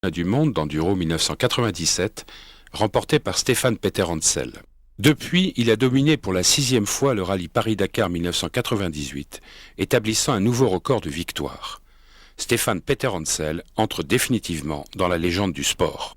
du monde d'enduro 1997, remporté par Stéphane Peter Hansel. Depuis, il a dominé pour la 6e fois le rallye Paris-Dakar 1998, établissant un nouveau record de victoire. Stéphane Peter Hansel entre définitivement dans la légende du sport.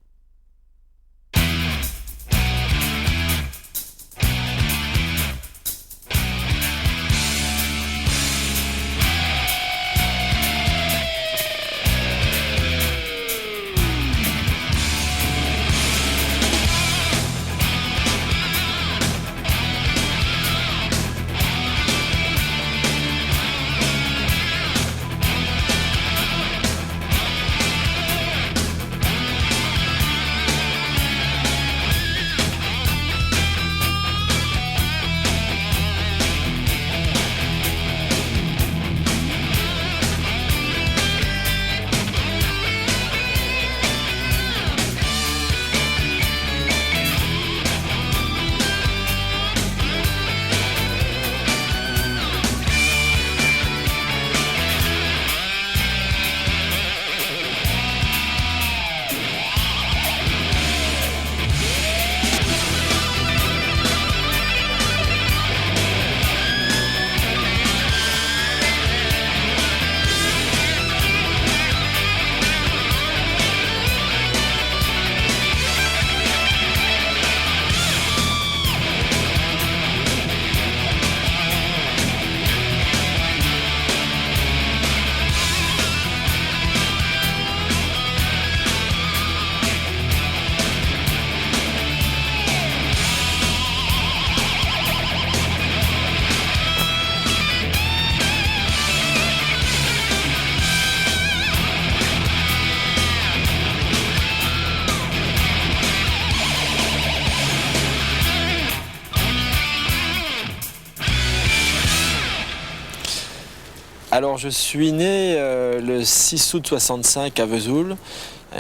Alors je suis né le 6 août 65 à Vesoul,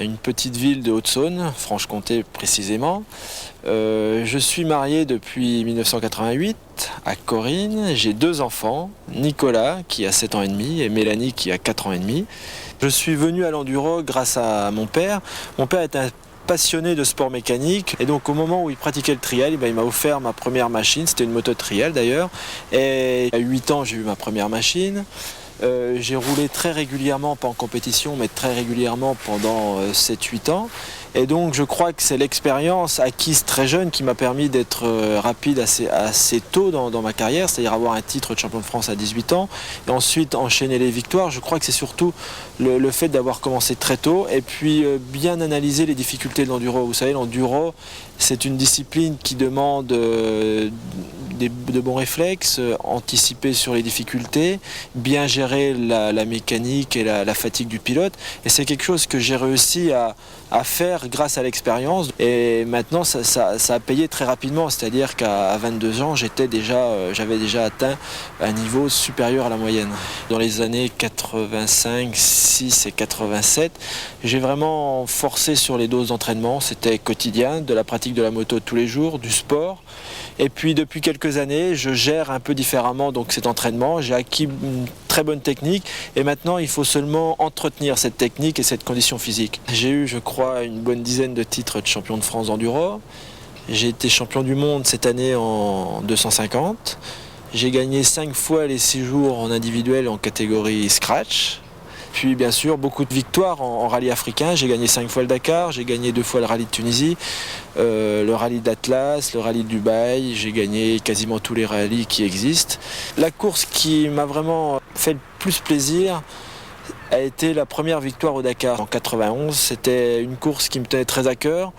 une petite ville de Haute-Saône, Franche-Comté précisément. Je suis marié depuis 1988 à Corinne. J'ai 2 enfants, Nicolas qui a 7 ans et demi et Mélanie qui a 4 ans et demi. Je suis venu à l'enduro grâce à mon père. Mon père est un passionné de sport mécanique et donc au moment où il pratiquait le trial, il m'a offert ma première machine, c'était une moto de trial d'ailleurs, et à 8 ans j'ai eu ma première machine. J'ai roulé très régulièrement, pas en compétition, mais très régulièrement pendant 7-8 ans. Et donc je crois que c'est l'expérience acquise très jeune qui m'a permis d'être rapide assez tôt dans ma carrière, c'est-à-dire avoir un titre de champion de France à 18 ans et ensuite enchaîner les victoires. Je crois que c'est surtout le fait d'avoir commencé très tôt et puis bien analyser les difficultés de l'enduro. Vous savez, l'enduro, c'est une discipline qui demande de bons réflexes, anticiper sur les difficultés, bien gérer la mécanique et la fatigue du pilote. Et c'est quelque chose que j'ai réussi à faire grâce à l'expérience. Et maintenant, ça a payé très rapidement. C'est-à-dire qu'à 22 ans, j'avais déjà atteint un niveau supérieur à la moyenne. Dans les années 85, 6 et 87, j'ai vraiment forcé sur les doses d'entraînement. C'était quotidien, de la pratique de la moto tous les jours, du sport. Et puis depuis quelques années, je gère un peu différemment donc cet entraînement. J'ai acquis une très bonne technique et maintenant il faut seulement entretenir cette technique et cette condition physique. J'ai eu, je crois, une bonne dizaine de titres de champion de France d'enduro. J'ai été champion du monde cette année en 250. J'ai gagné 5 fois les 6 jours en individuel en catégorie scratch. Puis bien sûr beaucoup de victoires en rallye africain. J'ai gagné 5 fois le Dakar, j'ai gagné 2 fois le rallye de Tunisie, le rallye d'Atlas, le rallye de Dubaï. J'ai gagné quasiment tous les rallyes qui existent. La course qui m'a vraiment fait le plus plaisir a été la première victoire au Dakar en 91. C'était une course qui me tenait très à cœur.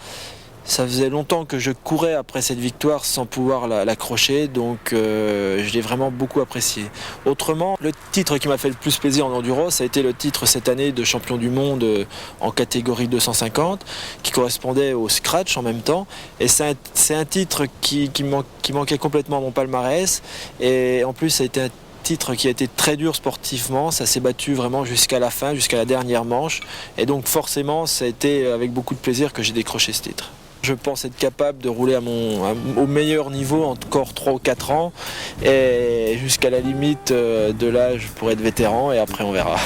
Ça faisait longtemps que je courais après cette victoire sans pouvoir l'accrocher, donc je l'ai vraiment beaucoup apprécié. Autrement, le titre qui m'a fait le plus plaisir en enduro, ça a été le titre cette année de champion du monde en catégorie 250, qui correspondait au scratch en même temps. Et c'est un titre qui manquait complètement à mon palmarès, et en plus ça a été un titre qui a été très dur sportivement, ça s'est battu vraiment jusqu'à la fin, jusqu'à la dernière manche, et donc forcément ça a été avec beaucoup de plaisir que j'ai décroché ce titre. Je pense être capable de rouler au meilleur niveau encore 3 ou 4 ans et jusqu'à la limite de l'âge pour être vétéran et après on verra.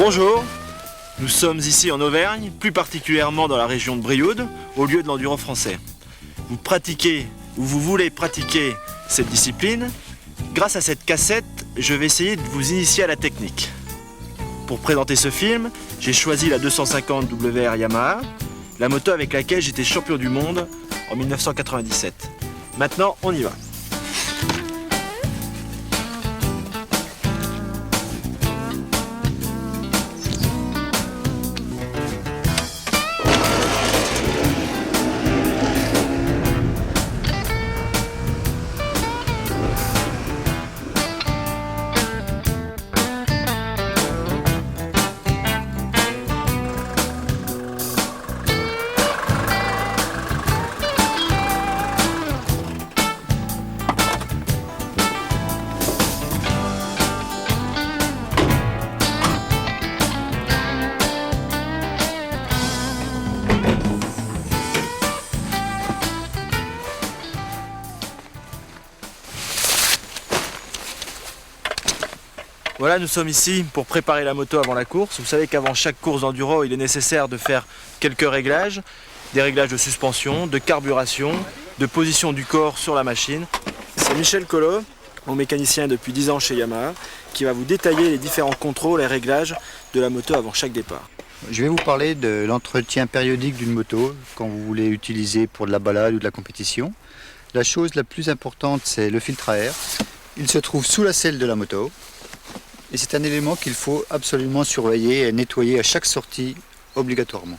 Bonjour, nous sommes ici en Auvergne, plus particulièrement dans la région de Brioude, au lieu de l'enduro français. Vous pratiquez ou vous voulez pratiquer cette discipline. Grâce à cette cassette, je vais essayer de vous initier à la technique. Pour présenter ce film, j'ai choisi la 250 WR Yamaha, la moto avec laquelle j'étais champion du monde en 1997. Maintenant, on y va. Voilà, nous sommes ici pour préparer la moto avant la course. Vous savez qu'avant chaque course d'enduro, il est nécessaire de faire quelques réglages. Des réglages de suspension, de carburation, de position du corps sur la machine. C'est Michel Collot, mon mécanicien depuis 10 ans chez Yamaha, qui va vous détailler les différents contrôles et réglages de la moto avant chaque départ. Je vais vous parler de l'entretien périodique d'une moto quand vous voulez l'utiliser pour de la balade ou de la compétition. La chose la plus importante, c'est le filtre à air. Il se trouve sous la selle de la moto. Et c'est un élément qu'il faut absolument surveiller et nettoyer à chaque sortie obligatoirement.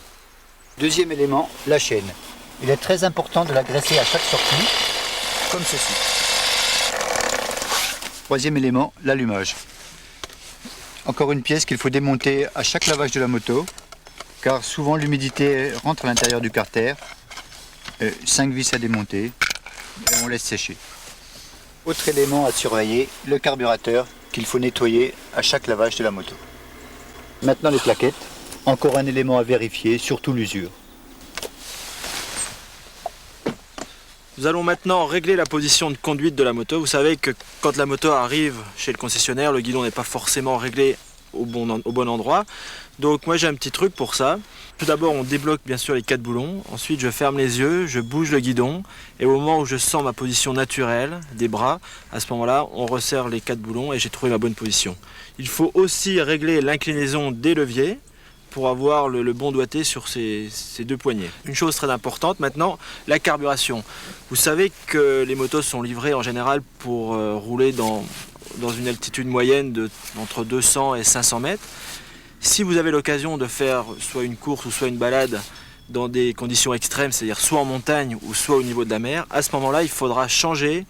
Deuxième élément, la chaîne. Il est très important de la graisser à chaque sortie, comme ceci. Troisième élément, l'allumage. Encore une pièce qu'il faut démonter à chaque lavage de la moto, car souvent l'humidité rentre à l'intérieur du carter. 5 vis à démonter et on laisse sécher. Autre élément à surveiller, le carburateur, qu'il faut nettoyer à chaque lavage de la moto. Maintenant les plaquettes, encore un élément à vérifier, surtout l'usure. Nous allons maintenant régler la position de conduite de la moto. Vous savez que quand la moto arrive chez le concessionnaire, le guidon n'est pas forcément réglé au bon endroit. Donc moi j'ai un petit truc pour ça. Tout d'abord on débloque bien sûr les 4 boulons, ensuite je ferme les yeux, je bouge le guidon et au moment où je sens ma position naturelle des bras, à ce moment-là on resserre les 4 boulons et j'ai trouvé ma bonne position. Il faut aussi régler l'inclinaison des leviers pour avoir le bon doigté sur ces 2 poignées. Une chose très importante maintenant, la carburation. Vous savez que les motos sont livrées en général pour rouler dans une altitude moyenne entre 200 et 500 mètres. Si vous avez l'occasion de faire soit une course ou soit une balade dans des conditions extrêmes, c'est-à-dire soit en montagne ou soit au niveau de la mer, à ce moment-là, il faudra changer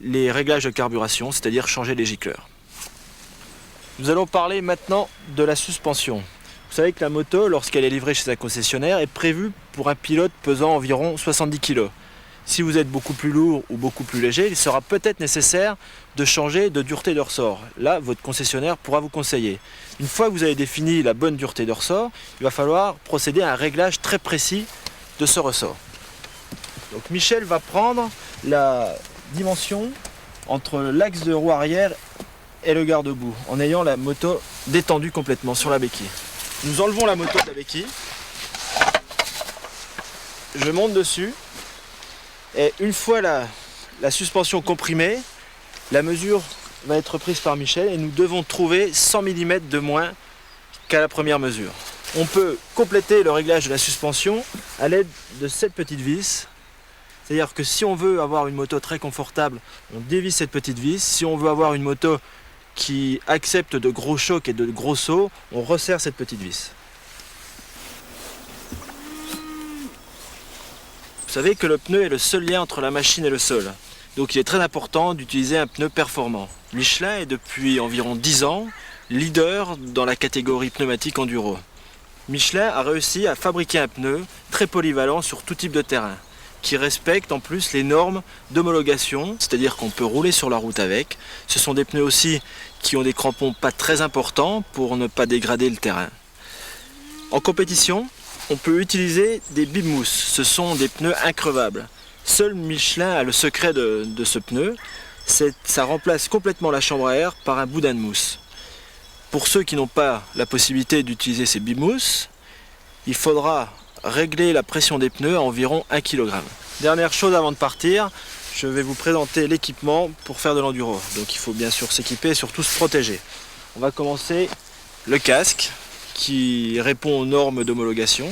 les réglages de carburation, c'est-à-dire changer les gicleurs. Nous allons parler maintenant de la suspension. Vous savez que la moto, lorsqu'elle est livrée chez un concessionnaire, est prévue pour un pilote pesant environ 70 kg. Si vous êtes beaucoup plus lourd ou beaucoup plus léger, il sera peut-être nécessaire de changer de dureté de ressort. Là, votre concessionnaire pourra vous conseiller. Une fois que vous avez défini la bonne dureté de ressort, il va falloir procéder à un réglage très précis de ce ressort. Donc Michel va prendre la dimension entre l'axe de roue arrière et le garde-boue, en ayant la moto détendue complètement sur la béquille. Nous enlevons la moto de la béquille. Je monte dessus. Et une fois la suspension comprimée, la mesure va être prise par Michel et nous devons trouver 100 mm de moins qu'à la première mesure. On peut compléter le réglage de la suspension à l'aide de cette petite vis. C'est-à-dire que si on veut avoir une moto très confortable, on dévisse cette petite vis. Si on veut avoir une moto qui accepte de gros chocs et de gros sauts, on resserre cette petite vis. Vous savez que le pneu est le seul lien entre la machine et le sol. Donc il est très important d'utiliser un pneu performant. Michelin est depuis environ 10 ans leader dans la catégorie pneumatique enduro. Michelin a réussi à fabriquer un pneu très polyvalent sur tout type de terrain, qui respecte en plus les normes d'homologation, c'est-à-dire qu'on peut rouler sur la route avec. Ce sont des pneus aussi qui ont des crampons pas très importants pour ne pas dégrader le terrain. En compétition, on peut utiliser des bimous, ce sont des pneus increvables. Seul Michelin a le secret de ce pneu, ça remplace complètement la chambre à air par un boudin de mousse. Pour ceux qui n'ont pas la possibilité d'utiliser ces bimousses, il faudra régler la pression des pneus à environ 1 kg. Dernière chose avant de partir, je vais vous présenter l'équipement pour faire de l'enduro. Donc il faut bien sûr s'équiper et surtout se protéger. On va commencer le casque qui répond aux normes d'homologation.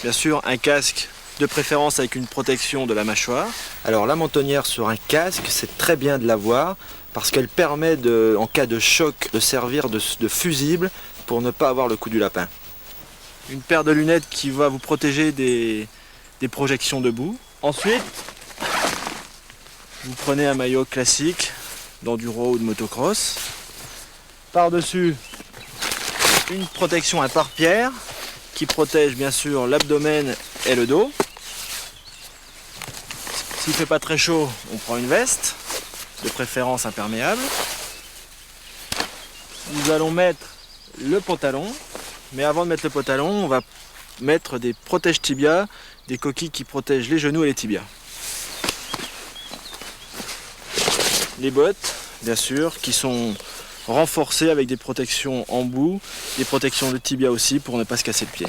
Bien sûr un casque de préférence avec une protection de la mâchoire. Alors la mentonnière sur un casque, c'est très bien de l'avoir parce qu'elle permet en cas de choc de servir de fusible pour ne pas avoir le coup du lapin. Une paire de lunettes qui va vous protéger des projections de boue. Ensuite, vous prenez un maillot classique d'enduro ou de motocross. Par-dessus, une protection à pare-pierre qui protège bien sûr l'abdomen et le dos. S'il ne fait pas très chaud, on prend une veste, de préférence imperméable. Nous allons mettre le pantalon, mais avant de mettre le pantalon, on va mettre des protèges tibias, des coquilles qui protègent les genoux et les tibias. Les bottes, bien sûr, qui sont renforcées avec des protections en bout, des protections de tibia aussi pour ne pas se casser le pied.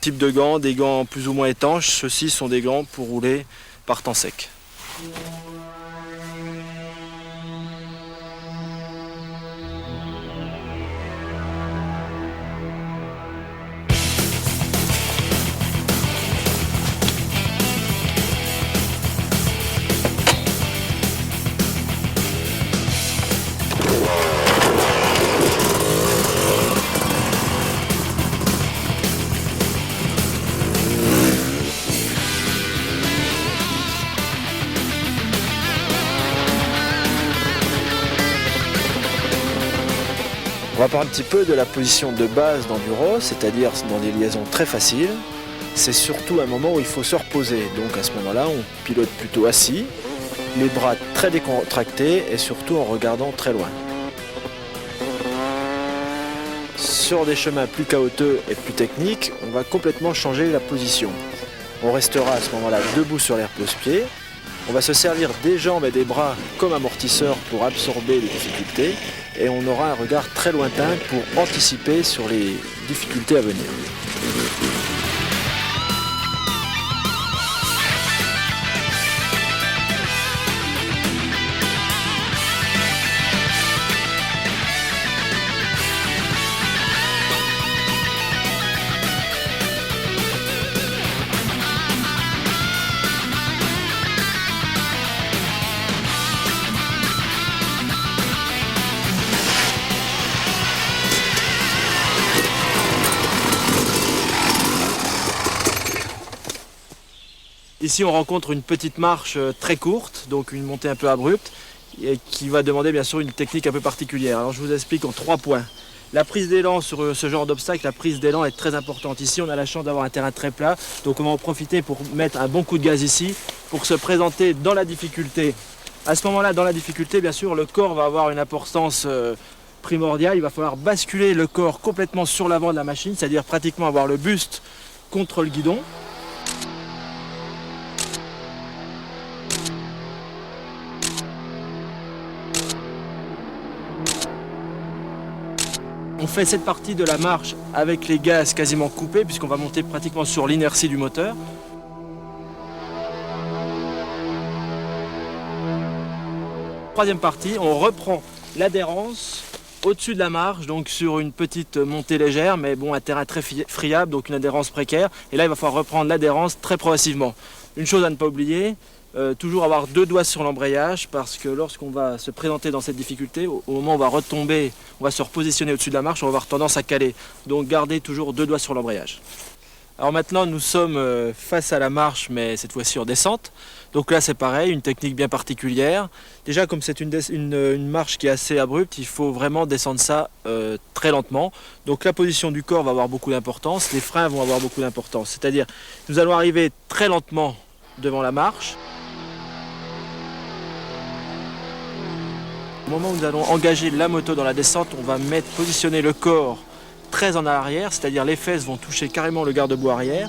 Type de gants, des gants plus ou moins étanches, ceux-ci sont des gants pour rouler par temps sec. On va parler un petit peu de la position de base d'enduro, c'est-à-dire dans des liaisons très faciles. C'est surtout un moment où il faut se reposer. Donc à ce moment-là, on pilote plutôt assis, les bras très décontractés et surtout en regardant très loin. Sur des chemins plus chaotiques et plus techniques, on va complètement changer la position. On restera à ce moment-là debout sur les repose-pieds. On va se servir des jambes et des bras comme amortisseurs pour absorber les difficultés et on aura un regard très lointain pour anticiper sur les difficultés à venir. Ici on rencontre une petite marche très courte, donc une montée un peu abrupte, et qui va demander bien sûr une technique un peu particulière. Alors je vous explique en 3 points. La prise d'élan sur ce genre d'obstacle, la prise d'élan est très importante. Ici on a la chance d'avoir un terrain très plat, donc on va en profiter pour mettre un bon coup de gaz ici, pour se présenter dans la difficulté. À ce moment-là, dans la difficulté, bien sûr, le corps va avoir une importance primordiale. Il va falloir basculer le corps complètement sur l'avant de la machine, c'est-à-dire pratiquement avoir le buste contre le guidon. On fait cette partie de la marche avec les gaz quasiment coupés puisqu'on va monter pratiquement sur l'inertie du moteur. Troisième partie, on reprend l'adhérence au-dessus de la marche, donc sur une petite montée légère, mais bon, un terrain très friable, donc une adhérence précaire. Et là, il va falloir reprendre l'adhérence très progressivement. Une chose à ne pas oublier, toujours avoir 2 doigts sur l'embrayage parce que lorsqu'on va se présenter dans cette difficulté, au moment où on va retomber, on va se repositionner au-dessus de la marche, on va avoir tendance à caler. Donc gardez toujours 2 doigts sur l'embrayage. Alors maintenant nous sommes face à la marche mais cette fois-ci en descente. Donc là c'est pareil, une technique bien particulière. Déjà comme c'est une marche qui est assez abrupte, il faut vraiment descendre ça très lentement. Donc la position du corps va avoir beaucoup d'importance, les freins vont avoir beaucoup d'importance. C'est-à-dire nous allons arriver très lentement devant la marche. Au moment où nous allons engager la moto dans la descente, on va positionner le corps très en arrière, c'est-à-dire les fesses vont toucher carrément le garde-boue arrière.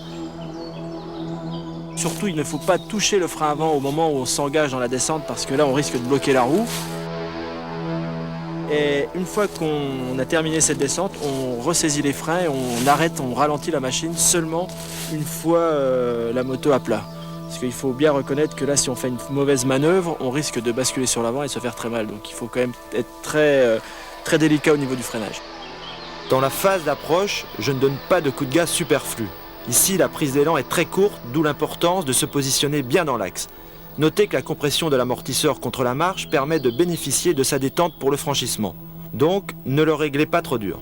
Surtout, il ne faut pas toucher le frein avant au moment où on s'engage dans la descente parce que là, on risque de bloquer la roue. Et une fois qu'on a terminé cette descente, on ressaisit les freins et on arrête, on ralentit la machine seulement une fois la moto à plat. Parce qu'il faut bien reconnaître que là, si on fait une mauvaise manœuvre, on risque de basculer sur l'avant et se faire très mal. Donc il faut quand même être très délicat au niveau du freinage. Dans la phase d'approche, je ne donne pas de coup de gaz superflu. Ici, la prise d'élan est très courte, d'où l'importance de se positionner bien dans l'axe. Notez que la compression de l'amortisseur contre la marche permet de bénéficier de sa détente pour le franchissement. Donc, ne le réglez pas trop dur.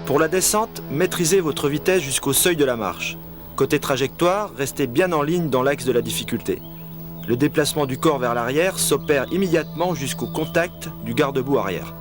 Pour la descente, maîtrisez votre vitesse jusqu'au seuil de la marche. Côté trajectoire, restez bien en ligne dans l'axe de la difficulté. Le déplacement du corps vers l'arrière s'opère immédiatement jusqu'au contact du garde-boue arrière.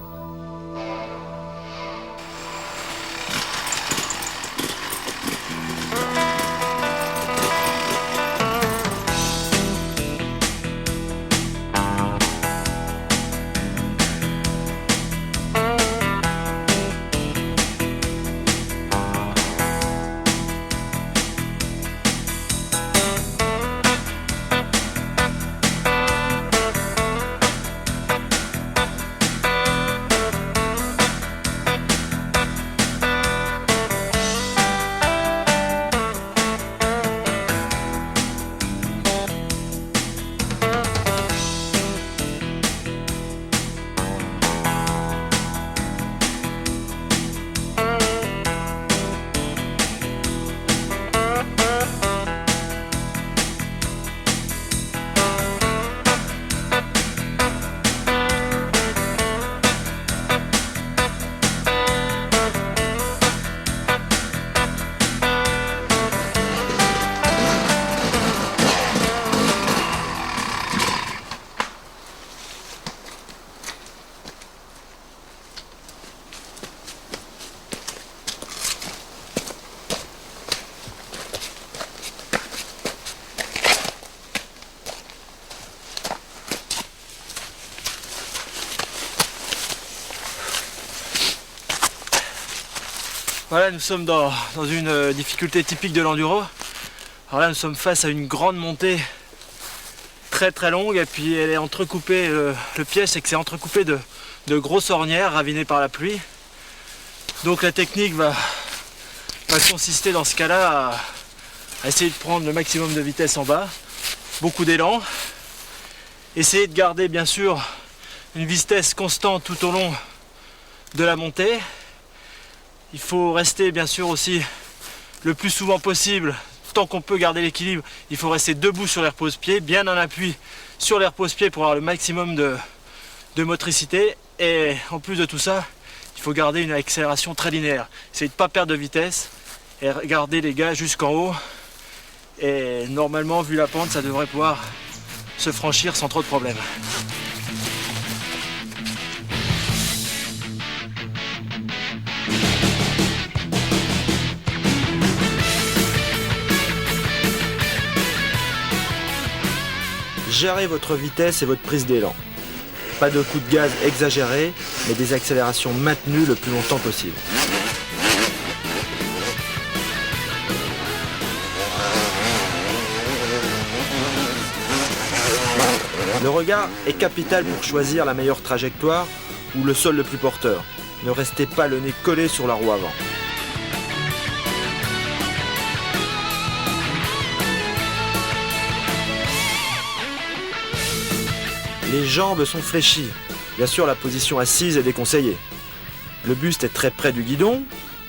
Voilà, nous sommes dans une difficulté typique de l'enduro. Alors là, nous sommes face à une grande montée très longue et puis elle est entrecoupée, le piège c'est que c'est entrecoupé de grosses ornières ravinées par la pluie. Donc la technique va consister dans ce cas-là à essayer de prendre le maximum de vitesse en bas, beaucoup d'élan, essayer de garder bien sûr une vitesse constante tout au long de la montée. Il faut rester bien sûr aussi le plus souvent possible, tant qu'on peut garder l'équilibre, il faut rester debout sur les repose-pieds, bien en appui sur les repose-pieds pour avoir le maximum de motricité. Et en plus de tout ça, il faut garder une accélération très linéaire. Essayez de ne pas perdre de vitesse et regarder les gars jusqu'en haut. Et normalement, vu la pente, ça devrait pouvoir se franchir sans trop de problèmes. Gérez votre vitesse et votre prise d'élan. Pas de coups de gaz exagérés, mais des accélérations maintenues le plus longtemps possible. Le regard est capital pour choisir la meilleure trajectoire ou le sol le plus porteur. Ne restez pas le nez collé sur la roue avant. Les jambes sont fléchies. Bien sûr, la position assise est déconseillée. Le buste est très près du guidon,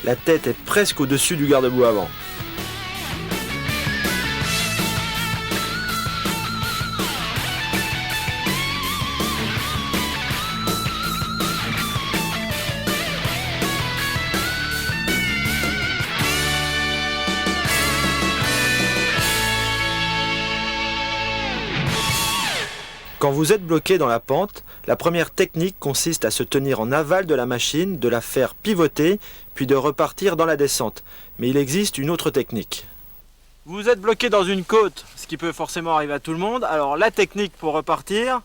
la tête est presque au-dessus du garde-boue avant. Quand vous êtes bloqué dans la pente, la première technique consiste à se tenir en aval de la machine, de la faire pivoter, puis de repartir dans la descente. Mais il existe une autre technique. Vous êtes bloqué dans une côte, ce qui peut forcément arriver à tout le monde. Alors la technique pour repartir,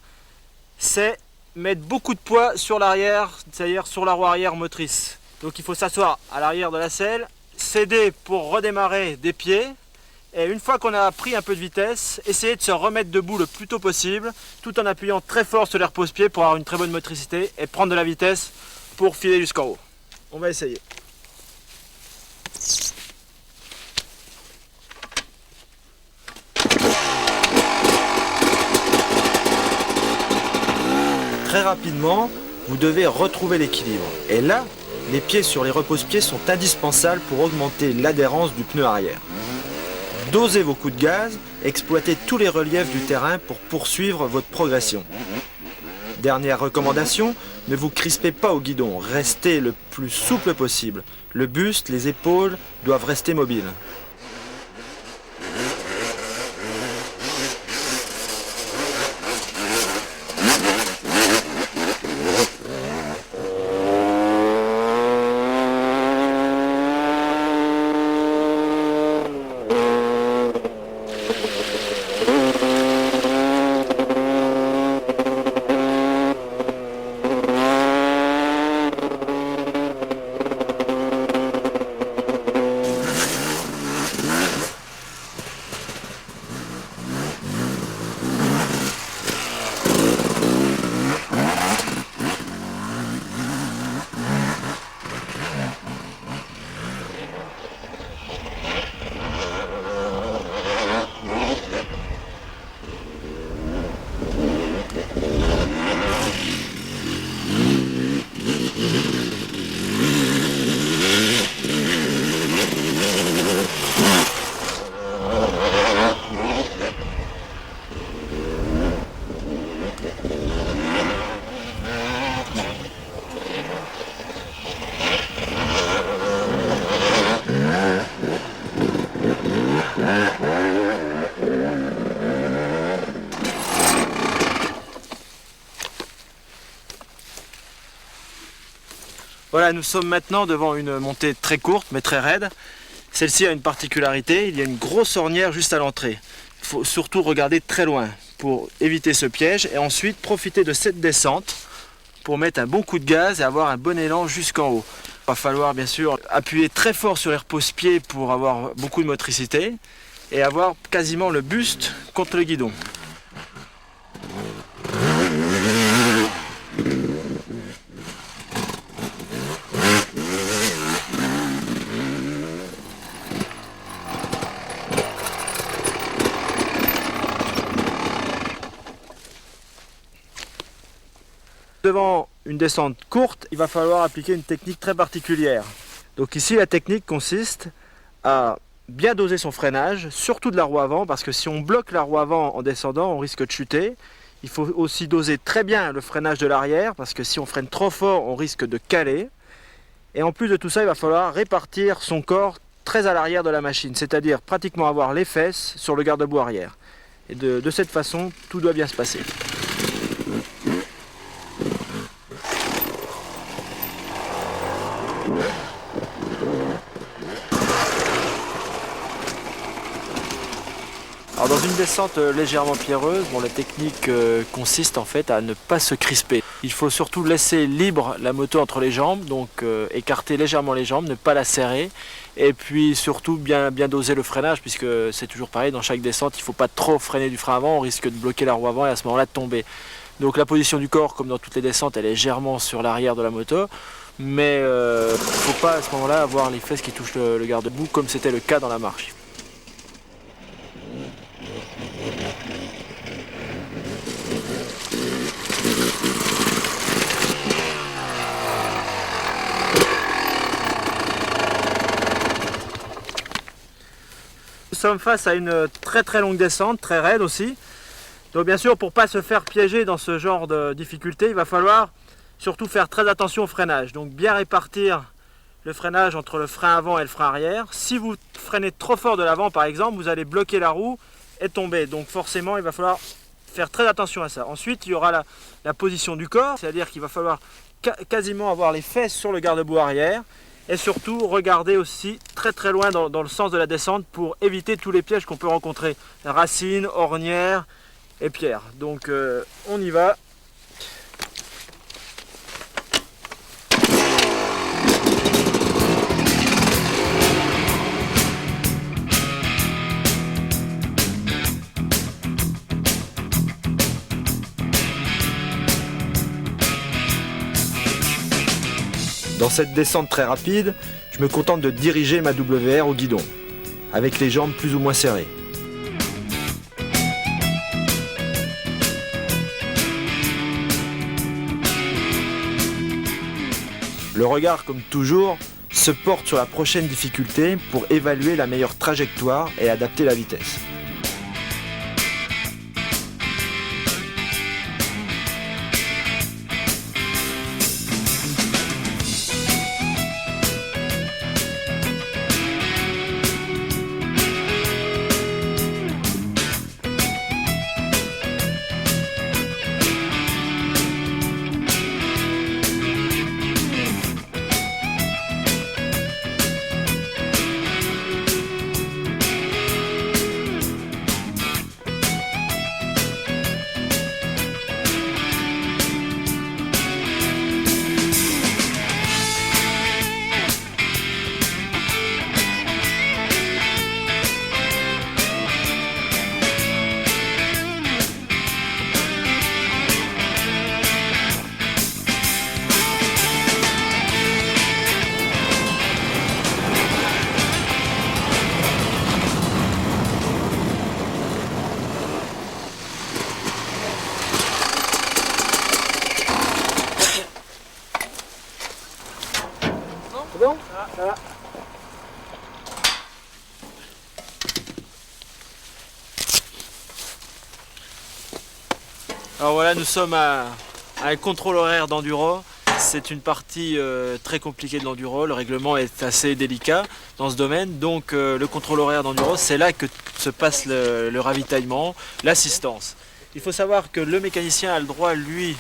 c'est mettre beaucoup de poids sur l'arrière, c'est-à-dire sur la roue arrière motrice. Donc il faut s'asseoir à l'arrière de la selle, céder pour redémarrer des pieds, Et une fois qu'on a pris un peu de vitesse, essayez de se remettre debout le plus tôt possible, tout en appuyant très fort sur les repose-pieds pour avoir une très bonne motricité et prendre de la vitesse pour filer jusqu'en haut. On va essayer. Très rapidement, vous devez retrouver l'équilibre. Et là, les pieds sur les repose-pieds sont indispensables pour augmenter l'adhérence du pneu arrière. Dosez vos coups de gaz, exploitez tous les reliefs du terrain pour poursuivre votre progression. Dernière recommandation, ne vous crispez pas au guidon, restez le plus souple possible. Le buste, les épaules doivent rester mobiles. Voilà, nous sommes maintenant devant une montée très courte mais très raide. Celle-ci a une particularité, il y a une grosse ornière juste à l'entrée. Il faut surtout regarder très loin pour éviter ce piège et ensuite profiter de cette descente pour mettre un bon coup de gaz et avoir un bon élan jusqu'en haut. Il va falloir bien sûr appuyer très fort sur les repose-pieds pour avoir beaucoup de motricité et avoir quasiment le buste contre le guidon. Devant une descente courte, il va falloir appliquer une technique très particulière. Donc ici, la technique consiste à bien doser son freinage, surtout de la roue avant, parce que si on bloque la roue avant en descendant, on risque de chuter. Il faut aussi doser très bien le freinage de l'arrière, parce que si on freine trop fort, on risque de caler. Et en plus de tout ça, il va falloir répartir son corps très à l'arrière de la machine, c'est-à-dire pratiquement avoir les fesses sur le garde-boue arrière. Et de cette façon, tout doit bien se passer. Alors dans une descente légèrement pierreuse, la technique consiste en fait à ne pas se crisper. Il faut surtout laisser libre la moto entre les jambes, donc écarter légèrement les jambes, ne pas la serrer. Et puis surtout bien doser le freinage, puisque c'est toujours pareil, dans chaque descente, il ne faut pas trop freiner du frein avant, on risque de bloquer la roue avant et à ce moment-là de tomber. Donc la position du corps, comme dans toutes les descentes, elle est légèrement sur l'arrière de la moto. Mais il ne faut pas à ce moment-là avoir les fesses qui touchent le garde-boue, comme c'était le cas dans la marche. Nous sommes face à une très longue descente, très raide aussi. Donc bien sûr, pour ne pas se faire piéger dans ce genre de difficulté, il va falloir surtout faire très attention au freinage. Donc bien répartir le freinage entre le frein avant et le frein arrière. Si vous freinez trop fort de l'avant par exemple, vous allez bloquer la roue et tomber. Donc forcément, il va falloir faire très attention à ça. Ensuite, il y aura la position du corps, c'est-à-dire qu'il va falloir quasiment avoir les fesses sur le garde-boue arrière. Et surtout, regarder aussi très loin dans le sens de la descente pour éviter tous les pièges qu'on peut rencontrer. Racines, ornières et pierres. Donc on y va. Dans cette descente très rapide, je me contente de diriger ma WR au guidon, avec les jambes plus ou moins serrées. Le regard, comme toujours, se porte sur la prochaine difficulté pour évaluer la meilleure trajectoire et adapter la vitesse. Alors voilà, nous sommes à un contrôle horaire d'enduro. C'est une partie très compliquée de l'enduro. Le règlement est assez délicat dans ce domaine. Donc le contrôle horaire d'enduro, c'est là que se passe le ravitaillement, l'assistance. Il faut savoir que le mécanicien a le droit, lui,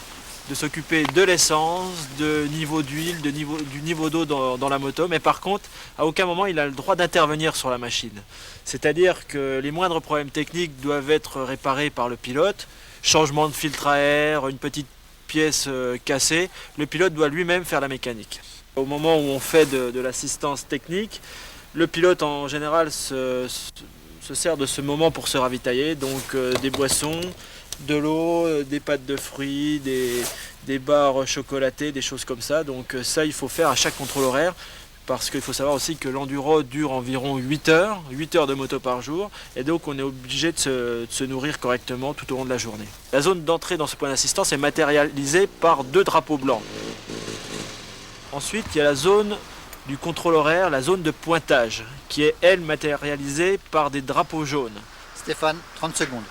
de s'occuper de l'essence, de niveau d'huile, du niveau d'eau dans la moto. Mais par contre, à aucun moment, il a le droit d'intervenir sur la machine. C'est-à-dire que les moindres problèmes techniques doivent être réparés par le pilote. Changement de filtre à air, une petite pièce cassée, le pilote doit lui-même faire la mécanique. Au moment où on fait de l'assistance technique, le pilote en général se sert de ce moment pour se ravitailler, donc des boissons, de l'eau, des pâtes de fruits, des barres chocolatées, des choses comme ça. Donc ça, il faut faire à chaque contrôle horaire. Parce qu'il faut savoir aussi que l'enduro dure environ 8 heures de moto par jour, et donc on est obligé de se nourrir correctement tout au long de la journée. La zone d'entrée dans ce point d'assistance est matérialisée par 2 drapeaux blancs. Ensuite, il y a la zone du contrôle horaire, la zone de pointage, qui est, elle, matérialisée par des drapeaux jaunes. Stéphane, 30 secondes.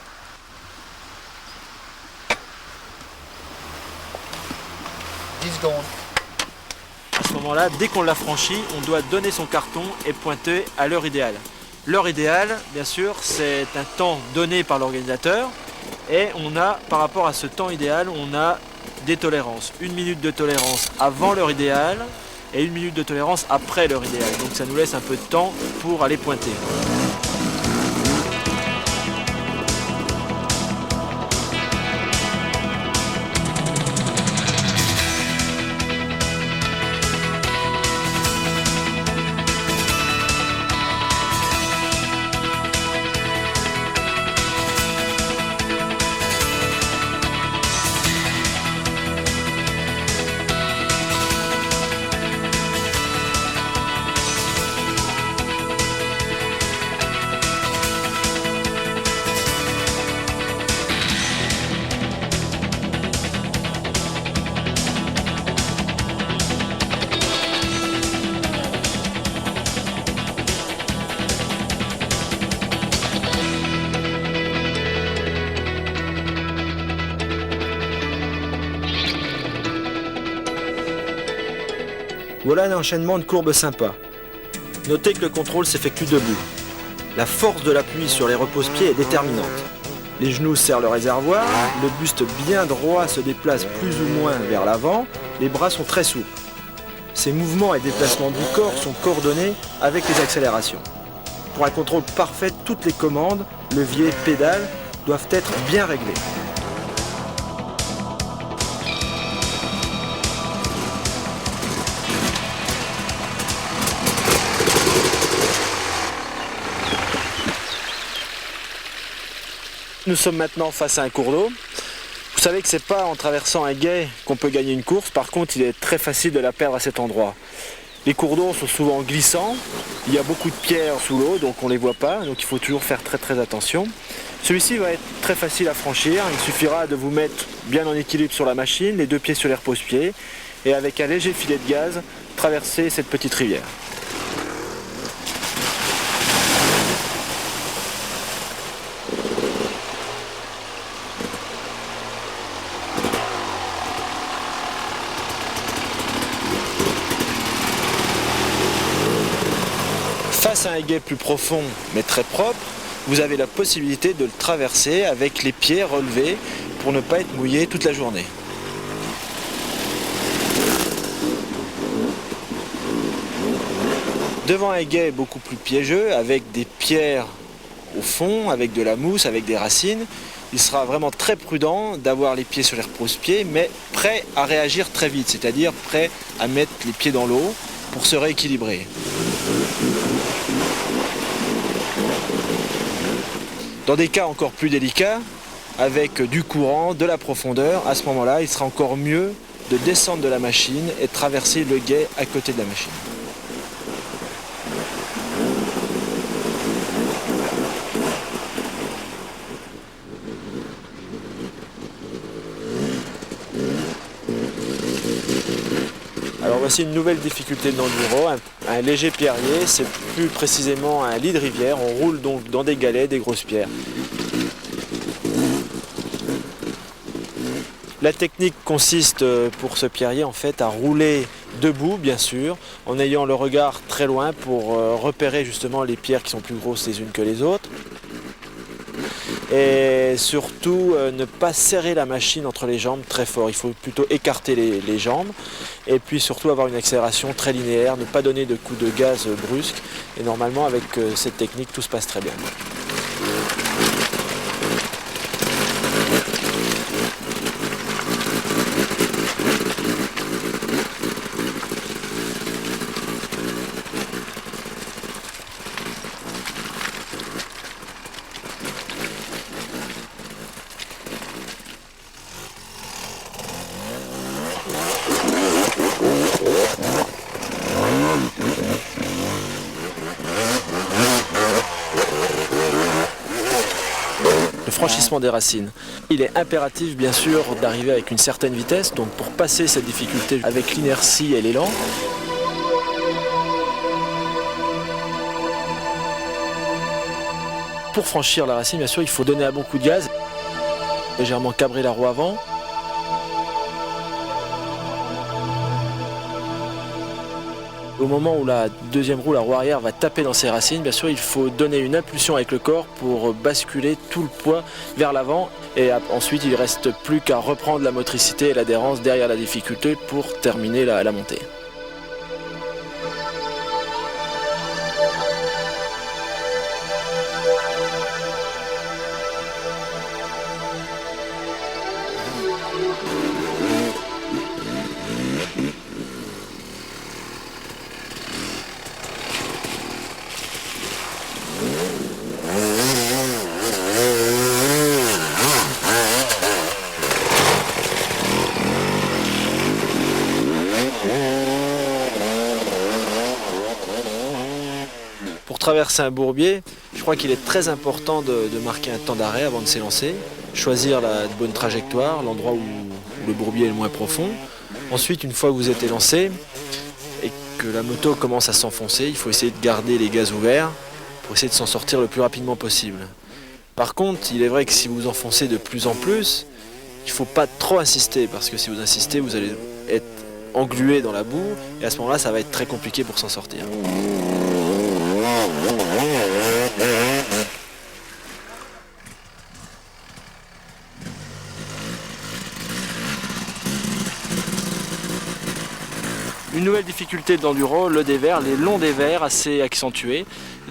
10 secondes. À ce moment-là, dès qu'on l'a franchi, on doit donner son carton et pointer à l'heure idéale. L'heure idéale, bien sûr, c'est un temps donné par l'organisateur et on a, par rapport à ce temps idéal, on a des tolérances. 1 minute de tolérance avant l'heure idéale et 1 minute de tolérance après l'heure idéale. Donc ça nous laisse un peu de temps pour aller pointer. Voilà un enchaînement de courbes sympas. Notez que le contrôle s'effectue debout. La force de l'appui sur les repose-pieds est déterminante. Les genoux serrent le réservoir, le buste bien droit se déplace plus ou moins vers l'avant, les bras sont très souples. Ces mouvements et déplacements du corps sont coordonnés avec les accélérations. Pour un contrôle parfait, toutes les commandes, levier, pédales, doivent être bien réglées. Nous sommes maintenant face à un cours d'eau. Vous Vous savez que c'est pas en traversant un gué qu'on peut gagner une course, par contre il est très facile de la perdre à cet endroit. Les cours d'eau sont souvent glissants, il y a beaucoup de pierres sous l'eau donc on ne les voit pas, donc il faut toujours faire très attention. Celui-ci va être très facile à franchir, il suffira de vous mettre bien en équilibre sur la machine, les deux pieds sur les repose-pieds et avec un léger filet de gaz, traverser cette petite rivière. Face à un gué plus profond mais très propre, vous avez la possibilité de le traverser avec les pieds relevés pour ne pas être mouillé toute la journée. Devant un gué beaucoup plus piégeux, avec des pierres au fond, avec de la mousse, avec des racines, il sera vraiment très prudent d'avoir les pieds sur les repose-pieds, mais prêt à réagir très vite, c'est-à-dire prêt à mettre les pieds dans l'eau pour se rééquilibrer. Dans des cas encore plus délicats, avec du courant, de la profondeur, à ce moment-là, il sera encore mieux de descendre de la machine et de traverser le gué à côté de la machine. Alors voici une nouvelle difficulté de l'enduro, un léger pierrier, c'est plus précisément un lit de rivière, on roule donc dans des galets, des grosses pierres. La technique consiste pour ce pierrier en fait à rouler debout bien sûr, en ayant le regard très loin pour repérer justement les pierres qui sont plus grosses les unes que les autres. Et surtout ne pas serrer la machine entre les jambes très fort, il faut plutôt écarter les jambes et puis surtout avoir une accélération très linéaire, ne pas donner de coups de gaz brusques et normalement avec cette technique tout se passe très bien. Le franchissement des racines. Il est impératif bien sûr d'arriver avec une certaine vitesse, donc pour passer cette difficulté avec l'inertie et l'élan. Pour franchir la racine, bien sûr, il faut donner un bon coup de gaz, légèrement cabrer la roue avant. Au moment où la deuxième roue, la roue arrière, va taper dans ses racines, bien sûr, il faut donner une impulsion avec le corps pour basculer tout le poids vers l'avant. Et ensuite, il ne reste plus qu'à reprendre la motricité et l'adhérence derrière la difficulté pour terminer la montée. Pour traverser un bourbier, je crois qu'il est très important de marquer un temps d'arrêt avant de s'élancer, choisir la bonne trajectoire, l'endroit où le bourbier est le moins profond. Ensuite, une fois que vous êtes élancé et que la moto commence à s'enfoncer, il faut essayer de garder les gaz ouverts pour essayer de s'en sortir le plus rapidement possible. Par contre, il est vrai que si vous enfoncez de plus en plus, il ne faut pas trop insister parce que si vous insistez, vous allez être englué dans la boue et à ce moment-là, ça va être très compliqué pour s'en sortir. Une nouvelle difficulté de l'enduro, le dévers, les longs dévers assez accentués.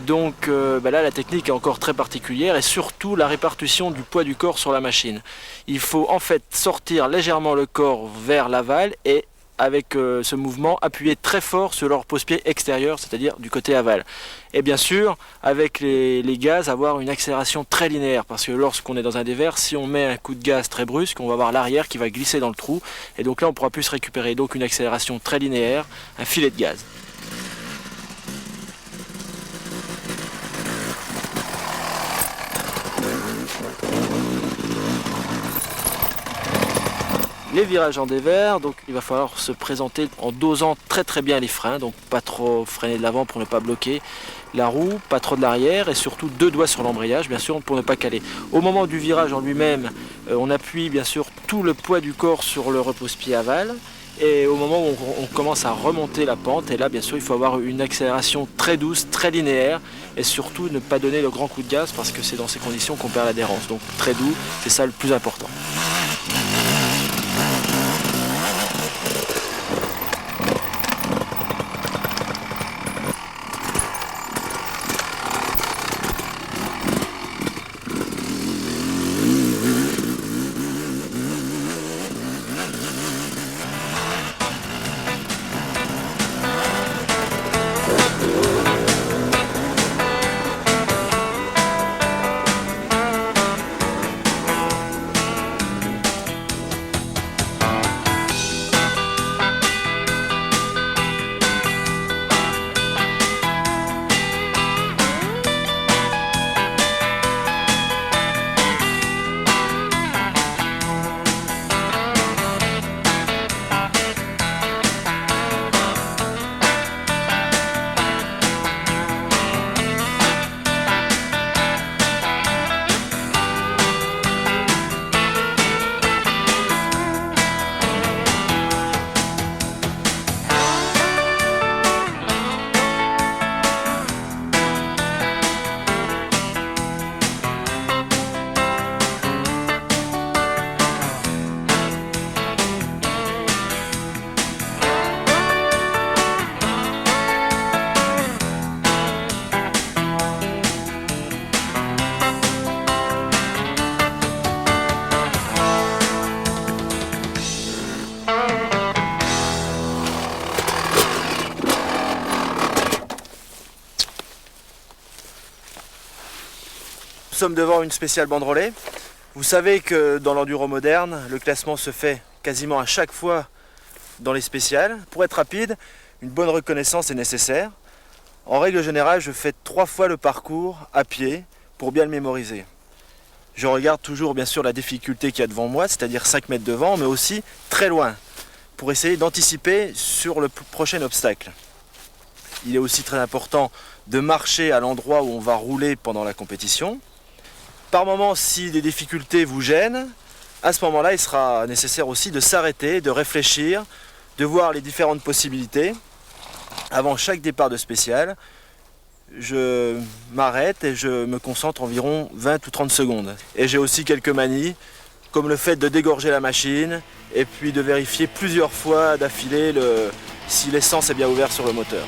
Donc là, la technique est encore très particulière et surtout la répartition du poids du corps sur la machine. Il faut en fait sortir légèrement le corps vers l'aval et avec ce mouvement, appuyer très fort sur leur repose-pied extérieur, c'est-à-dire du côté aval. Et bien sûr, avec les gaz, avoir une accélération très linéaire, parce que lorsqu'on est dans un dévers, si on met un coup de gaz très brusque, on va avoir l'arrière qui va glisser dans le trou, et donc là on ne pourra plus se récupérer. Donc une accélération très linéaire, un filet de gaz. Les virages en dévers, donc il va falloir se présenter en dosant très bien les freins, donc pas trop freiner de l'avant pour ne pas bloquer la roue, pas trop de l'arrière et surtout 2 doigts sur l'embrayage bien sûr pour ne pas caler. Au moment du virage en lui-même, on appuie bien sûr tout le poids du corps sur le repose-pied aval et au moment où on commence à remonter la pente, et là bien sûr il faut avoir une accélération très douce, très linéaire et surtout ne pas donner le grand coup de gaz parce que c'est dans ces conditions qu'on perd l'adhérence. Donc très doux, c'est ça le plus important. Nous sommes devant une spéciale banderolée. Vous savez que dans l'enduro moderne, le classement se fait quasiment à chaque fois dans les spéciales. Pour être rapide, une bonne reconnaissance est nécessaire. En règle générale, je fais 3 fois le parcours à pied pour bien le mémoriser. Je regarde toujours bien sûr la difficulté qu'il y a devant moi, c'est-à-dire 5 mètres devant, mais aussi très loin, pour essayer d'anticiper sur le prochain obstacle. Il est aussi très important de marcher à l'endroit où on va rouler pendant la compétition. Par moment, si des difficultés vous gênent, à ce moment-là, il sera nécessaire aussi de s'arrêter, de réfléchir, de voir les différentes possibilités. Avant chaque départ de spécial, je m'arrête et je me concentre environ 20 ou 30 secondes. Et j'ai aussi quelques manies, comme le fait de dégorger la machine et puis de vérifier plusieurs fois d'affilée si l'essence est bien ouverte sur le moteur.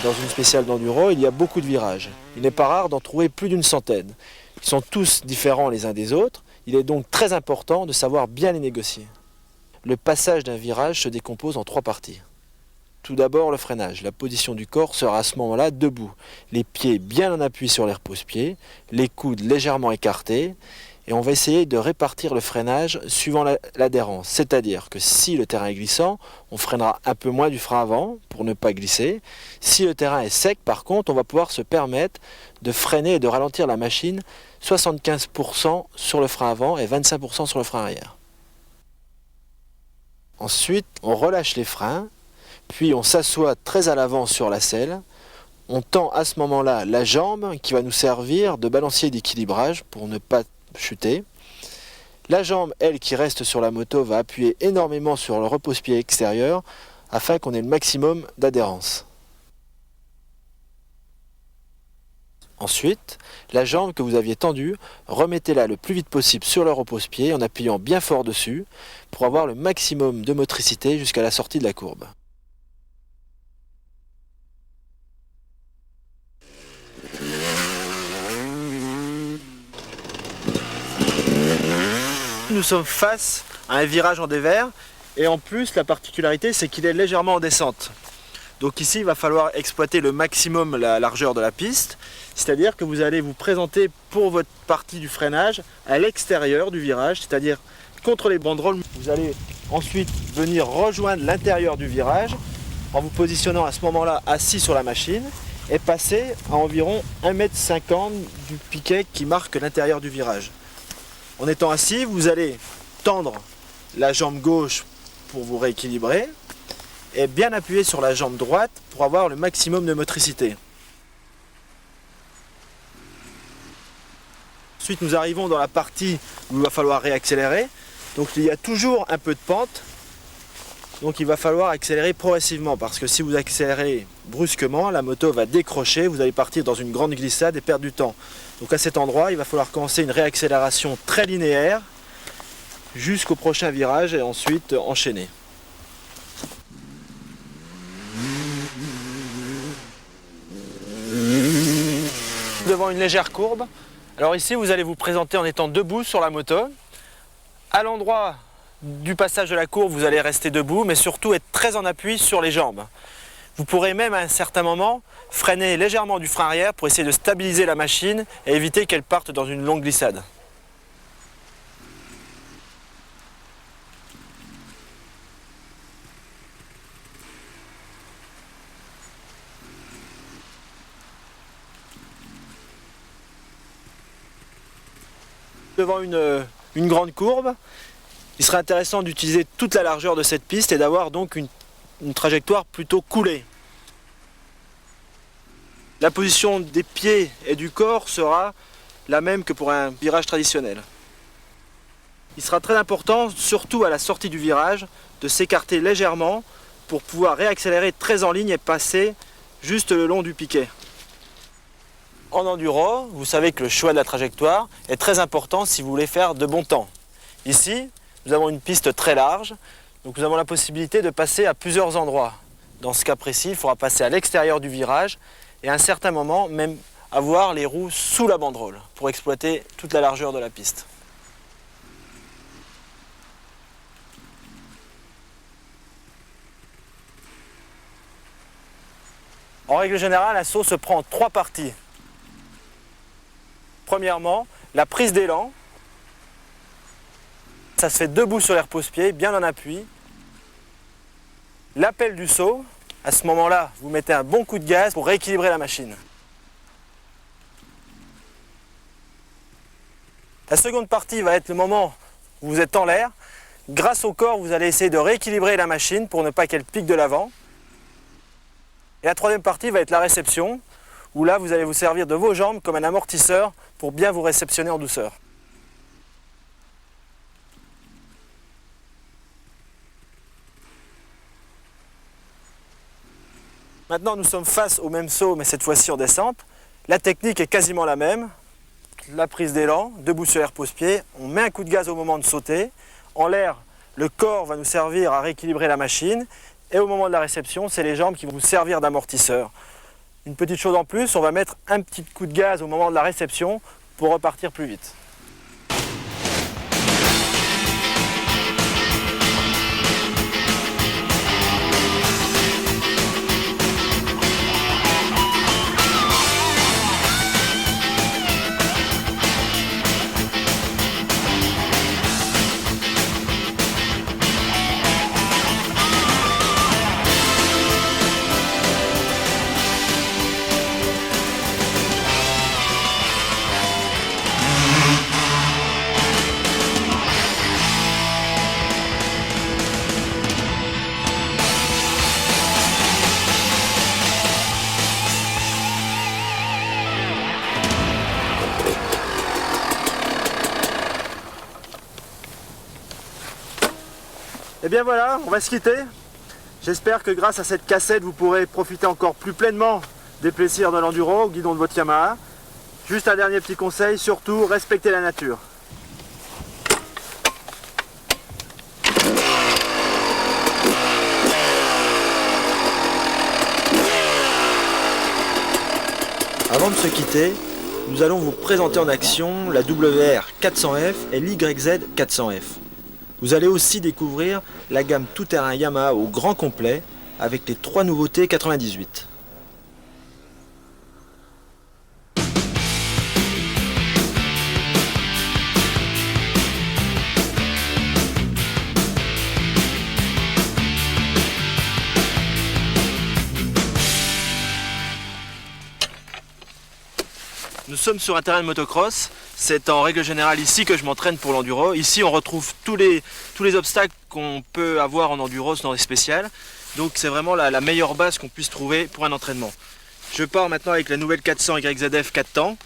dans une spéciale d'enduro, il y a beaucoup de virages. Il n'est pas rare d'en trouver plus d'une centaine. Ils sont tous différents les uns des autres. Il est donc très important de savoir bien les négocier. Le passage d'un virage se décompose en 3 parties. Tout d'abord le freinage. La position du corps sera à ce moment-là debout. Les pieds bien en appui sur les repose-pieds, les coudes légèrement écartés. Et on va essayer de répartir le freinage suivant l'adhérence. C'est-à-dire que si le terrain est glissant, on freinera un peu moins du frein avant pour ne pas glisser. Si le terrain est sec, par contre, on va pouvoir se permettre de freiner et de ralentir la machine 75% sur le frein avant et 25% sur le frein arrière. Ensuite, on relâche les freins, puis on s'assoit très à l'avant sur la selle. On tend à ce moment-là la jambe qui va nous servir de balancier d'équilibrage pour ne pas chuter. La jambe, elle, qui reste sur la moto, va appuyer énormément sur le repose-pied extérieur afin qu'on ait le maximum d'adhérence. Ensuite, la jambe que vous aviez tendue, remettez-la le plus vite possible sur le repose-pied en appuyant bien fort dessus pour avoir le maximum de motricité jusqu'à la sortie de la courbe. Nous sommes face à un virage en dévers et en plus la particularité c'est qu'il est légèrement en descente. Donc ici il va falloir exploiter le maximum la largeur de la piste, c'est-à-dire que vous allez vous présenter pour votre partie du freinage à l'extérieur du virage, c'est-à-dire contre les banderoles. Vous allez ensuite venir rejoindre l'intérieur du virage en vous positionnant à ce moment-là assis sur la machine et passer à environ 1,50 m du piquet qui marque l'intérieur du virage. En étant assis, vous allez tendre la jambe gauche pour vous rééquilibrer et bien appuyer sur la jambe droite pour avoir le maximum de motricité. Ensuite, nous arrivons dans la partie où il va falloir réaccélérer. Donc il y a toujours un peu de pente. Donc il va falloir accélérer progressivement parce que si vous accélérez brusquement, la moto va décrocher, vous allez partir dans une grande glissade et perdre du temps. Donc à cet endroit, il va falloir commencer une réaccélération très linéaire jusqu'au prochain virage et ensuite enchaîner. Devant une légère courbe. Alors ici, vous allez vous présenter en étant debout sur la moto. À l'endroit du passage de la courbe, vous allez rester debout, mais surtout être très en appui sur les jambes. Vous pourrez même à un certain moment freiner légèrement du frein arrière pour essayer de stabiliser la machine et éviter qu'elle parte dans une longue glissade. Devant une grande courbe, il serait intéressant d'utiliser toute la largeur de cette piste et d'avoir donc une trajectoire plutôt coulée. La position des pieds et du corps sera la même que pour un virage traditionnel. Il sera très important, surtout à la sortie du virage, de s'écarter légèrement pour pouvoir réaccélérer très en ligne et passer juste le long du piquet. En enduro, vous savez que le choix de la trajectoire est très important si vous voulez faire de bons temps. Ici, nous avons une piste très large, donc nous avons la possibilité de passer à plusieurs endroits. Dans ce cas précis, il faudra passer à l'extérieur du virage et à un certain moment même avoir les roues sous la banderole pour exploiter toute la largeur de la piste. En règle générale, un saut se prend en 3 parties. Premièrement, la prise d'élan. Ça se fait debout sur les repose-pieds, bien en appui. L'appel du saut, à ce moment-là, vous mettez un bon coup de gaz pour rééquilibrer la machine. La seconde partie va être le moment où vous êtes en l'air. Grâce au corps, vous allez essayer de rééquilibrer la machine pour ne pas qu'elle pique de l'avant. Et la troisième partie va être la réception, où là, vous allez vous servir de vos jambes comme un amortisseur pour bien vous réceptionner en douceur. Maintenant, nous sommes face au même saut, mais cette fois-ci en descente. La technique est quasiment la même. La prise d'élan, debout sur les repose-pieds, on met un coup de gaz au moment de sauter. En l'air, le corps va nous servir à rééquilibrer la machine. Et au moment de la réception, c'est les jambes qui vont vous servir d'amortisseur. Une petite chose en plus, on va mettre un petit coup de gaz au moment de la réception pour repartir plus vite. Et bien voilà, on va se quitter. J'espère que grâce à cette cassette, vous pourrez profiter encore plus pleinement des plaisirs de l'enduro au guidon de votre Yamaha. Juste un dernier petit conseil, surtout respectez la nature. Avant de se quitter, nous allons vous présenter en action la WR 400F et l'YZ 400F. Vous allez aussi découvrir la gamme tout-terrain Yamaha au grand complet avec les 3 nouveautés 98. Nous sommes sur un terrain de motocross, c'est en règle générale ici que je m'entraîne pour l'enduro. Ici on retrouve tous les obstacles qu'on peut avoir en enduro dans les spéciales. Donc c'est vraiment la meilleure base qu'on puisse trouver pour un entraînement. Je pars maintenant avec la nouvelle 400 YZF 4 temps.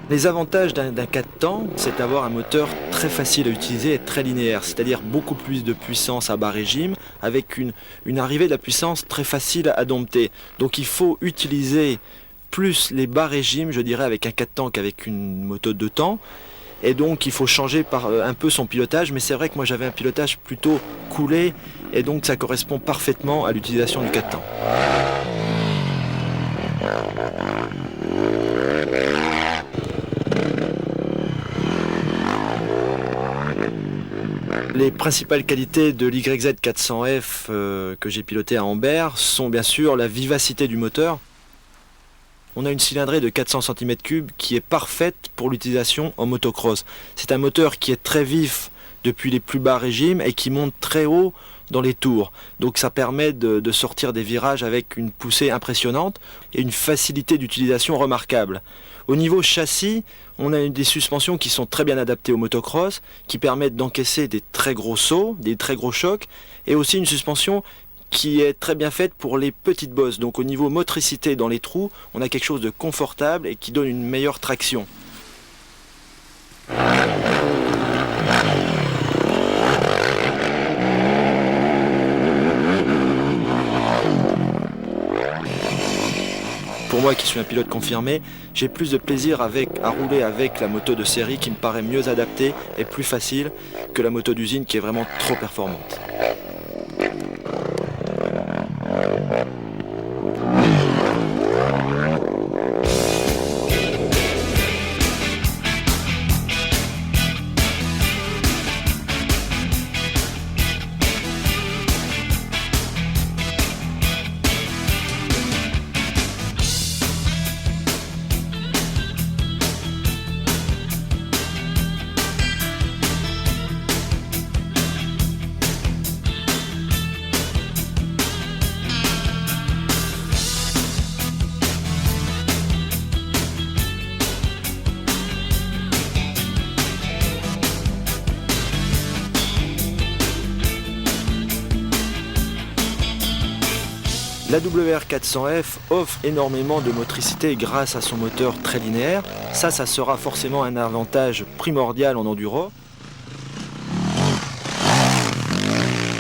Les avantages d'un 4 temps, c'est d'avoir un moteur très facile à utiliser et très linéaire, c'est-à-dire beaucoup plus de puissance à bas régime, avec une arrivée de la puissance très facile à dompter. Donc il faut utiliser plus les bas régimes, je dirais, avec un 4 temps qu'avec une moto 2 temps. Et donc il faut changer un peu son pilotage, mais c'est vrai que moi j'avais un pilotage plutôt coulé, et donc ça correspond parfaitement à l'utilisation du 4 temps. Les principales qualités de l'YZ 400F que j'ai piloté à Ambert sont bien sûr la vivacité du moteur. On a une cylindrée de 400 cm3 qui est parfaite pour l'utilisation en motocross. C'est un moteur qui est très vif depuis les plus bas régimes et qui monte très haut dans les tours. Donc ça permet de sortir des virages avec une poussée impressionnante et une facilité d'utilisation remarquable. Au niveau châssis, on a des suspensions qui sont très bien adaptées au motocross, qui permettent d'encaisser des très gros sauts, des très gros chocs, et aussi une suspension qui est très bien faite pour les petites bosses. Donc au niveau motricité dans les trous, on a quelque chose de confortable et qui donne une meilleure traction. Pour moi qui suis un pilote confirmé, j'ai plus de plaisir à rouler avec la moto de série qui me paraît mieux adaptée et plus facile que la moto d'usine qui est vraiment trop performante. La WR400F offre énormément de motricité grâce à son moteur très linéaire. Ça sera forcément un avantage primordial en enduro.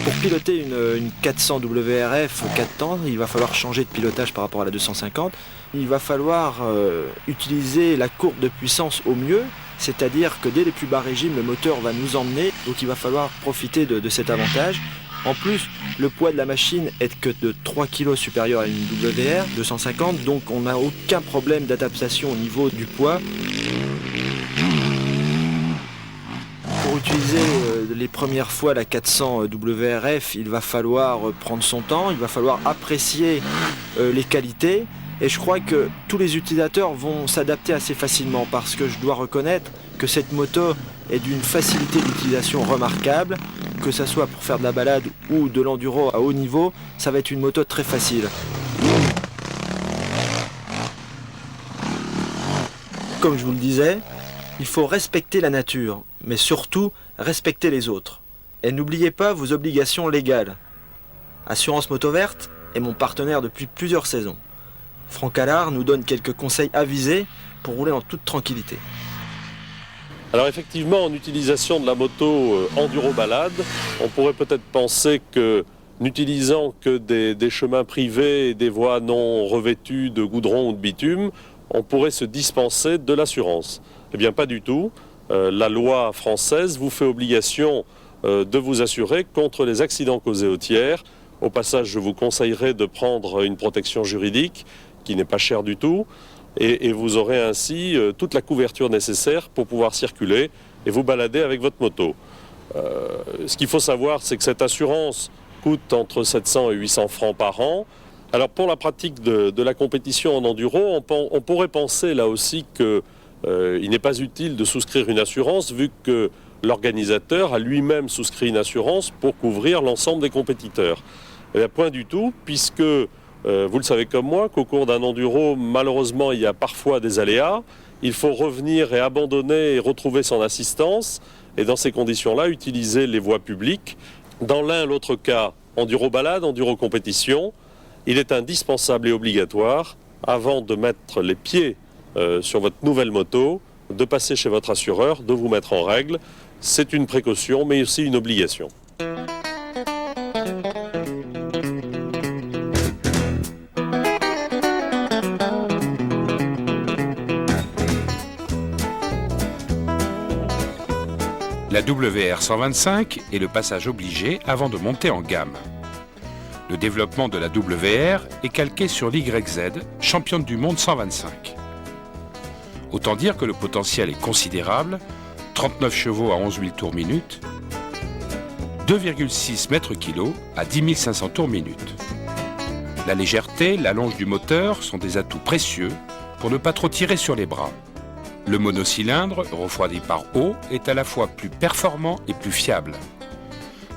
Pour piloter une 400 WRF 4 temps, il va falloir changer de pilotage par rapport à la 250. Il va falloir utiliser la courbe de puissance au mieux c'est-à-dire que dès les plus bas régimes, le moteur va nous emmener, donc il va falloir profiter de cet avantage. En plus, le poids de la machine est que de 3 kg supérieur à une WR 250, donc on n'a aucun problème d'adaptation au niveau du poids. Pour utiliser les premières fois la 400 WRF, il va falloir prendre son temps, il va falloir apprécier les qualités. Et je crois que tous les utilisateurs vont s'adapter assez facilement parce que je dois reconnaître que cette moto est d'une facilité d'utilisation remarquable. Que ce soit pour faire de la balade ou de l'enduro à haut niveau, ça va être une moto très facile. Comme je vous le disais, il faut respecter la nature, mais surtout respecter les autres. Et n'oubliez pas vos obligations légales. Assurance Moto Verte est mon partenaire depuis plusieurs saisons. Franck Allard nous donne quelques conseils avisés pour rouler en toute tranquillité. Alors effectivement, en utilisation de la moto enduro-balade, on pourrait peut-être penser que n'utilisant que des chemins privés et des voies non revêtues de goudron ou de bitume, on pourrait se dispenser de l'assurance. Eh bien pas du tout. La loi française vous fait obligation de vous assurer contre les accidents causés aux tiers. Au passage, je vous conseillerais de prendre une protection juridique qui n'est pas chère du tout. Et vous aurez ainsi toute la couverture nécessaire pour pouvoir circuler et vous balader avec votre moto. Ce qu'il faut savoir, c'est que cette assurance coûte entre 700 et 800 francs par an. Alors pour la pratique de la compétition en enduro, on pourrait penser là aussi qu'il n'est pas utile de souscrire une assurance vu que l'organisateur a lui-même souscrit une assurance pour couvrir l'ensemble des compétiteurs. Eh bien, point du tout, puisque vous le savez comme moi, qu'au cours d'un enduro, malheureusement, il y a parfois des aléas. Il faut revenir et abandonner et retrouver son assistance. Et dans ces conditions-là, utiliser les voies publiques. Dans l'un ou l'autre cas, enduro-balade, enduro-compétition, il est indispensable et obligatoire, avant de mettre les pieds sur votre nouvelle moto, de passer chez votre assureur, de vous mettre en règle. C'est une précaution, mais aussi une obligation. La WR 125 est le passage obligé avant de monter en gamme. Le développement de la WR est calqué sur l'YZ, championne du monde 125. Autant dire que le potentiel est considérable, 39 chevaux à 11 000 tours minute, 2,6 mètres-kg à 10 500 tours minute. La légèreté, l'allonge du moteur sont des atouts précieux pour ne pas trop tirer sur les bras. Le monocylindre, refroidi par eau, est à la fois plus performant et plus fiable.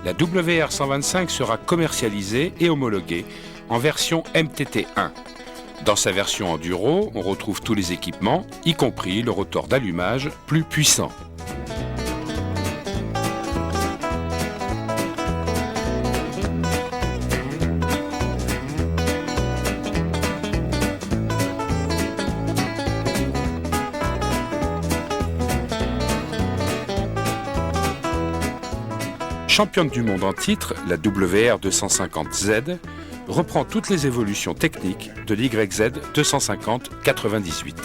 La WR 125 sera commercialisée et homologuée en version MTT1. Dans sa version enduro, on retrouve tous les équipements, y compris le rotor d'allumage plus puissant. Championne du monde en titre, la WR 250Z reprend toutes les évolutions techniques de l'YZ 250-98.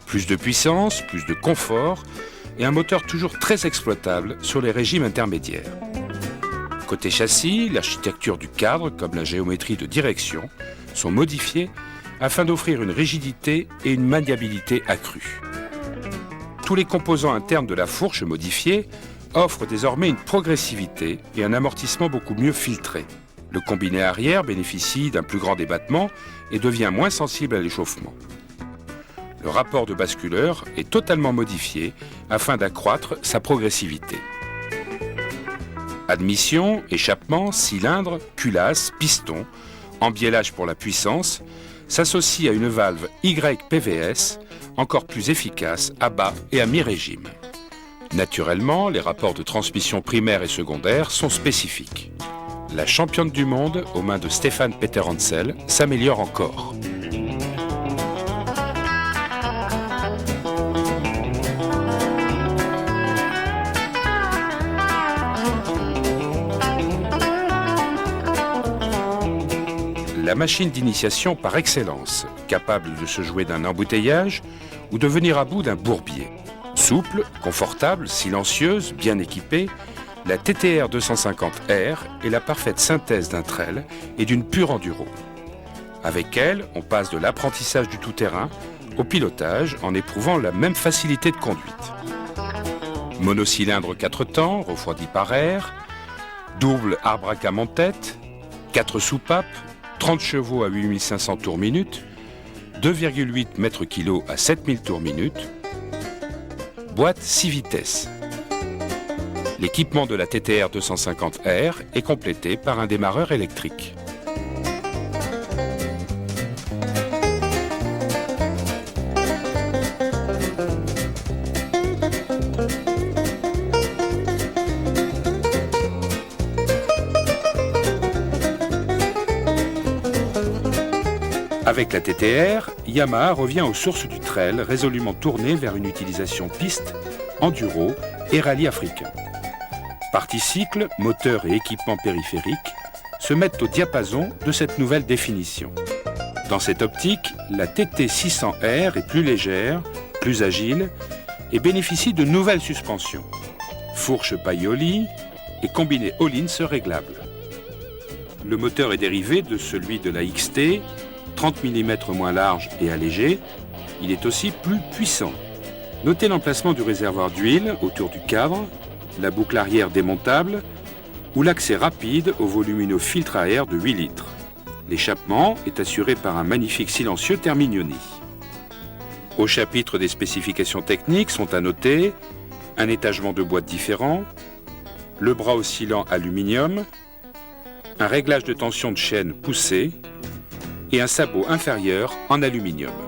Plus de puissance, plus de confort et un moteur toujours très exploitable sur les régimes intermédiaires. Côté châssis, l'architecture du cadre comme la géométrie de direction sont modifiées afin d'offrir une rigidité et une maniabilité accrues. Tous les composants internes de la fourche modifiés offrent désormais une progressivité et un amortissement beaucoup mieux filtré. Le combiné arrière bénéficie d'un plus grand débattement et devient moins sensible à l'échauffement. Le rapport de basculeur est totalement modifié afin d'accroître sa progressivité. Admission, échappement, cylindre, culasse, piston, embiellage pour la puissance s'associe à une valve YPVS encore plus efficace à bas et à mi-régime. Naturellement, les rapports de transmission primaire et secondaire sont spécifiques. La championne du monde, aux mains de Stefan Peter Hansel, s'améliore encore. La machine d'initiation par excellence, capable de se jouer d'un embouteillage ou de venir à bout d'un bourbier. Souple, confortable, silencieuse, bien équipée, la TTR 250R est la parfaite synthèse d'un trail et d'une pure enduro. Avec elle, on passe de l'apprentissage du tout-terrain au pilotage en éprouvant la même facilité de conduite. Monocylindre 4 temps, refroidi par air, double arbre à cam en tête, 4 soupapes, 30 chevaux à 8500 tours minute, 2,8 mètres-kg à 7000 tours minute, boîte 6 vitesses. L'équipement de la TTR 250R est complété par un démarreur électrique. Avec la TTR, Yamaha revient aux sources du trail résolument tourné vers une utilisation piste, enduro et rallye africain. Partie cycle, moteur et équipement périphérique se mettent au diapason de cette nouvelle définition. Dans cette optique, la TT600R est plus légère, plus agile et bénéficie de nouvelles suspensions. Fourche Paoli et combiné Öhlins réglable. Le moteur est dérivé de celui de la XT, 30 mm moins large et allégé. Il est aussi plus puissant. Notez l'emplacement du réservoir d'huile autour du cadre, la boucle arrière démontable ou l'accès rapide au volumineux filtre à air de 8 litres. L'échappement est assuré par un magnifique silencieux Termignoni. Au chapitre des spécifications techniques sont à noter un étagement de boîte différent, le bras oscillant aluminium, un réglage de tension de chaîne poussé et un sabot inférieur en aluminium.